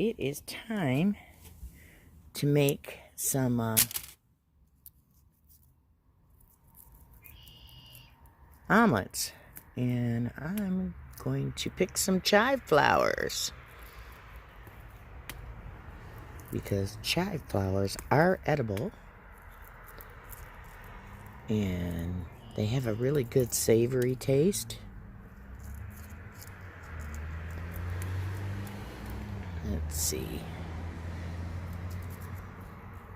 it is time to make some omelets. And I'm going to pick some chive flowers, because chive flowers are edible and they have a really good savory taste. Let's see.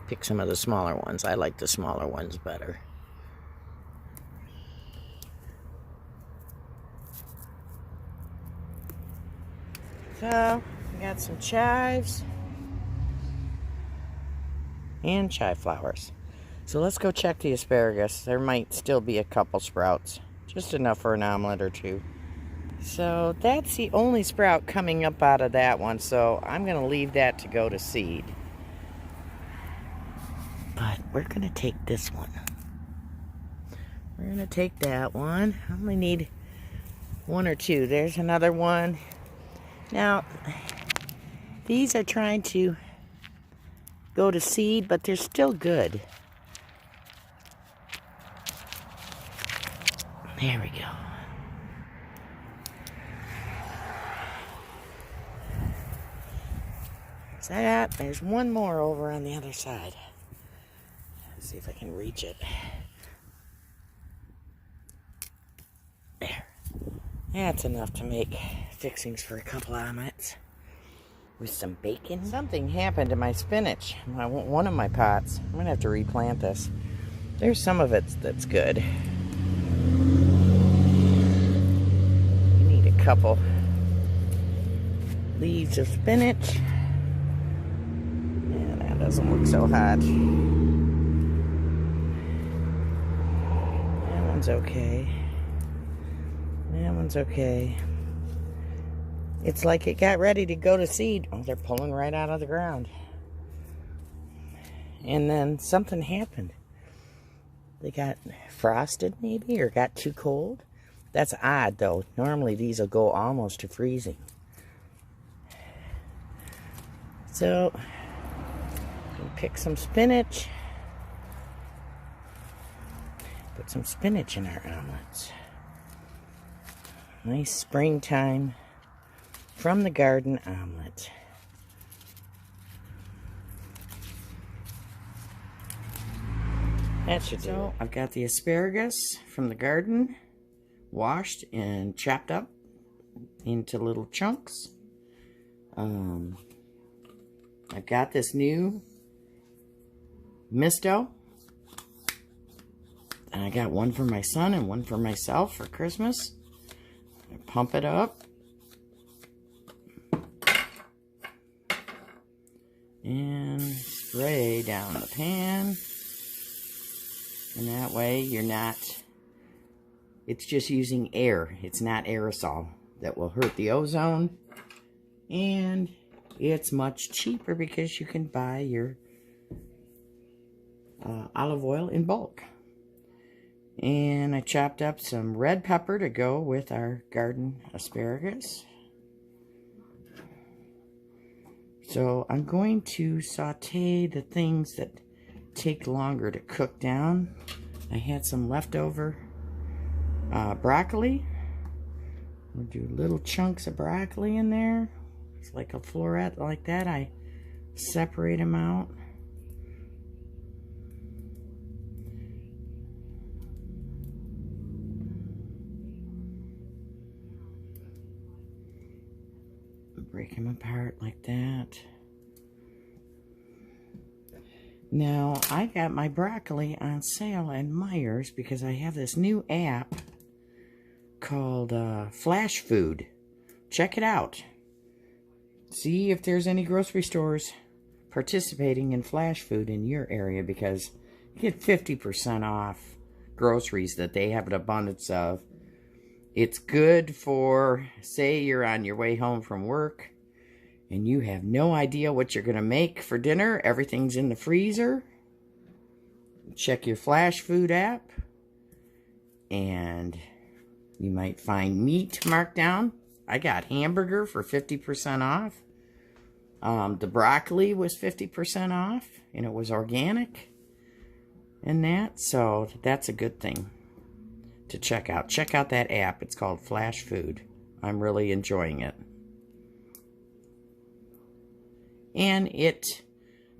Pick some of the smaller ones. I like the smaller ones better. So, we got some chives and chive flowers. So let's go check the asparagus. There might still be a couple sprouts. Just enough for an omelet or two. So that's the only sprout coming up out of that one. So I'm going to leave that to go to seed. But we're going to take this one. We're going to take that one. I only need one or two. There's another one. Now, these are trying to go to seed, but they're still good. There we go. There's that. There's one more over on the other side. Let's see if I can reach it. There. That's enough to make fixings for a couple omelets with some bacon. Something happened to my spinach, one of my pots. I'm going to have to replant this. There's some of it that's good. You need a couple leaves of spinach. Yeah, that doesn't look so hot. That one's okay. That one's okay. It's like it got ready to go to seed. Oh, they're pulling right out of the ground. And then something happened. They got frosted maybe, or got too cold. That's odd though. Normally these will go almost to freezing. So, we'll pick some spinach. Put some spinach in our omelets. Nice springtime from the garden omelet. That should do it. I've got the asparagus from the garden washed and chopped up into little chunks. I've got this new misto. And I got one for my son and one for myself for Christmas. I pump it up. And spray down the pan. And that way you're not, it's just using air. It's not aerosol that will hurt the ozone. And it's much cheaper because you can buy your olive oil in bulk. And I chopped up some red pepper to go with our garden asparagus. So I'm going to saute the things that take longer to cook down. I had some leftover broccoli. We'll do little chunks of broccoli in there. It's like a floret like that. I separate them out. Break them apart like that. Now, I got my broccoli on sale at Meijer's because I have this new app called Flash Food. Check it out. See if there's any grocery stores participating in Flash Food in your area, because you get 50% off groceries that they have an abundance of. It's good for, say you're on your way home from work and you have no idea what you're going to make for dinner. Everything's in the freezer. Check your Flash Food app and you might find meat marked down. I got hamburger for 50% off. The broccoli was 50% off, and it was organic and that, so that's a good thing to check out. Check out that app. It's called Flash Food. I'm really enjoying it. And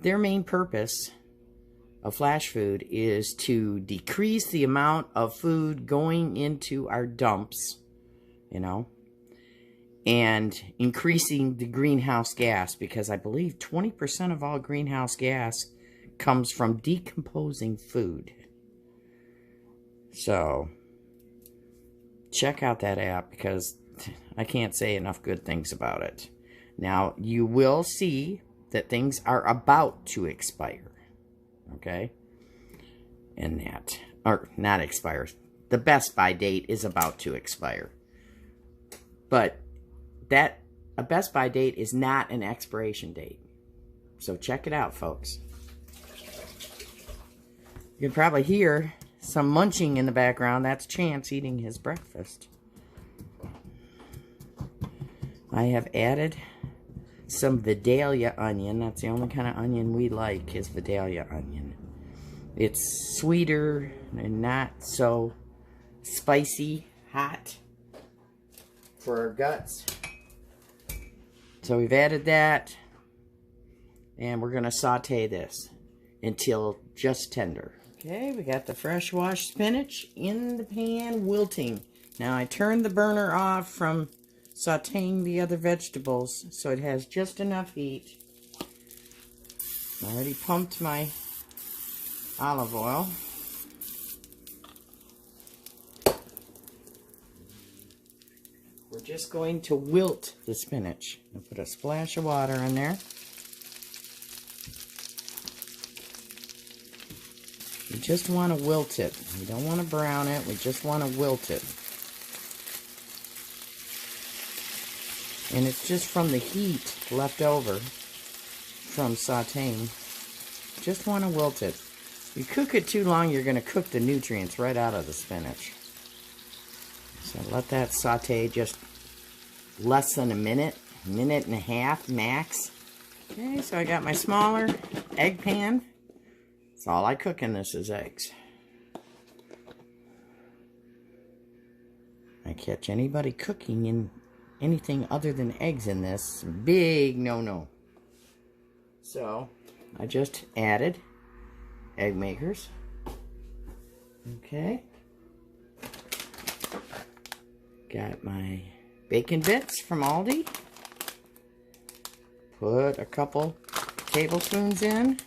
their main purpose of Flash Food is to decrease the amount of food going into our dumps, you know, and increasing the greenhouse gas, because I believe 20% of all greenhouse gas comes from decomposing food. So check out that app, because I can't say enough good things about it. Now, you will see that things are about to expire, okay? And that, or not expire. The best by date is about to expire. But a best by date is not an expiration date. So check it out, folks. You can probably hear some munching in the background. That's Chance eating his breakfast. I have added some Vidalia onion. That's the only kind of onion we like, is Vidalia onion. It's sweeter and not so spicy hot for our guts. So we've added that, and we're going to saute this until just tender. Okay, we got the fresh washed spinach in the pan wilting. Now I turned the burner off from sauteing the other vegetables, so it has just enough heat. I already pumped my olive oil. We're just going to wilt the spinach. I'll put a splash of water in there. We just want to wilt it. We don't want to brown it. We just want to wilt it. And it's just from the heat left over from sauteing. Just want to wilt it. If you cook it too long, you're going to cook the nutrients right out of the spinach. So let that saute just less than a minute and a half max. Okay, so I got my smaller egg pan. That's all I cook in this is eggs. I catch anybody cooking in anything other than eggs in this, big no-no. So I just added egg makers. Okay. Got my bacon bits from Aldi. Put a couple tablespoons in.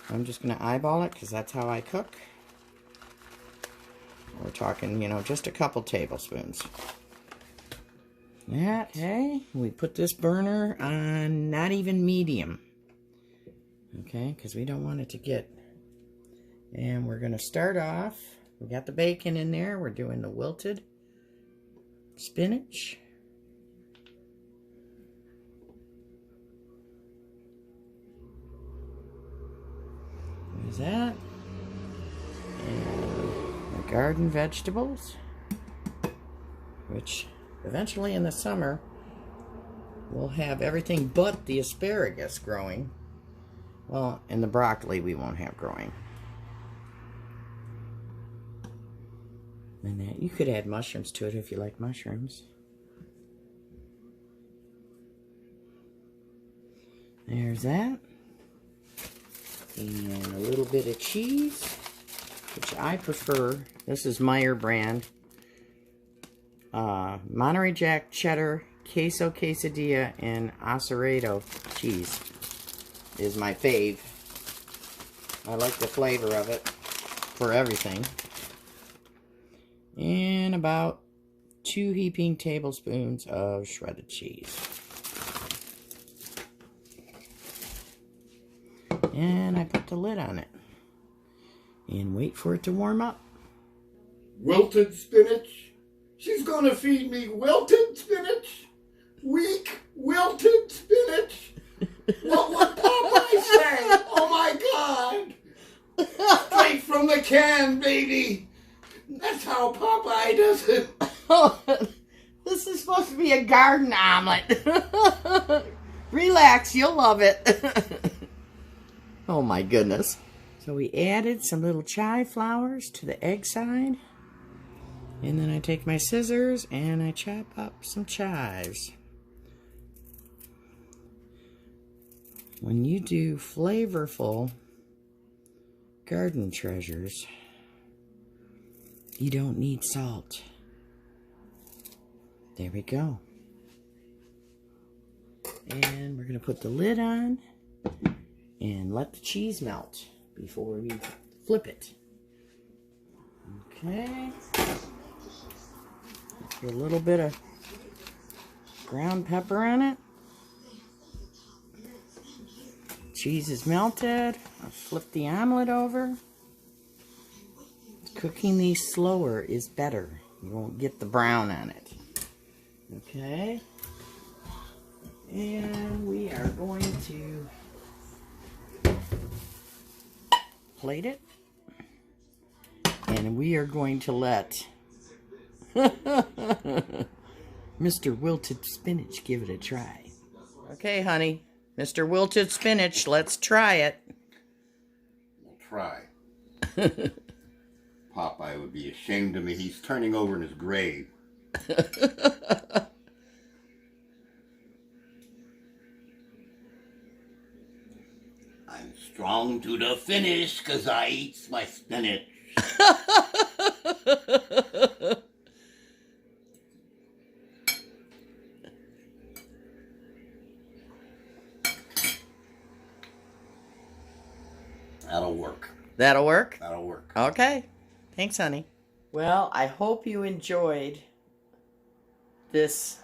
I'm just going to eyeball it because that's how I cook. We're talking, you know, just a couple tablespoons. That, okay. We put this burner on not even medium. Okay, because we don't want it to get. And we're going to start off. We got the bacon in there. We're doing the wilted spinach. There's that. And the garden vegetables, which eventually in the summer we'll have everything but the asparagus growing. Well, and the broccoli we won't have growing. And that, you could add mushrooms to it if you like mushrooms. There's that. And a little bit of cheese, which I prefer. This is Meyer brand. Monterey Jack cheddar, queso quesadilla, and acerado cheese is my fave. I like the flavor of it for everything. And about 2 heaping tablespoons of shredded cheese. And I put the lid on it and wait for it to warm up. Wilted spinach? She's gonna feed me wilted spinach? Weak wilted spinach? What would Popeye say? Oh my God! Straight from the can, baby! That's how Popeye does it. Oh, this is supposed to be a garden omelet. Relax, you'll love it. Oh my goodness. So we added some little chive flowers to the egg side. And then I take my scissors and I chop up some chives. When you do flavorful garden treasures, you don't need salt. There we go. And we're going to put the lid on and let the cheese melt before we flip it. Okay. Put a little bit of ground pepper on it. Cheese is melted. I'll flip the omelet over. Cooking these slower is better. You won't get the brown on it. Okay. And we are going to plate it. And we are going to let Mr. Wilted Spinach give it a try. Okay, honey. Mr. Wilted Spinach, let's try it. We'll try. Popeye would be ashamed of me. He's turning over in his grave. I'm strong to the finish because I eats my spinach. That'll work. That'll work? That'll work. Okay. Thanks, honey. Well, I hope you enjoyed this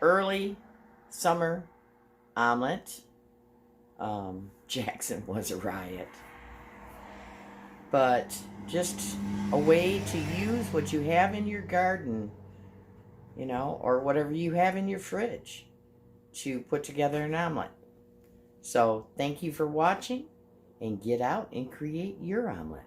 early summer omelet. Jackson was a riot. But just a way to use what you have in your garden, you know, or whatever you have in your fridge to put together an omelet. So, thank you for watching, and get out and create your omelet.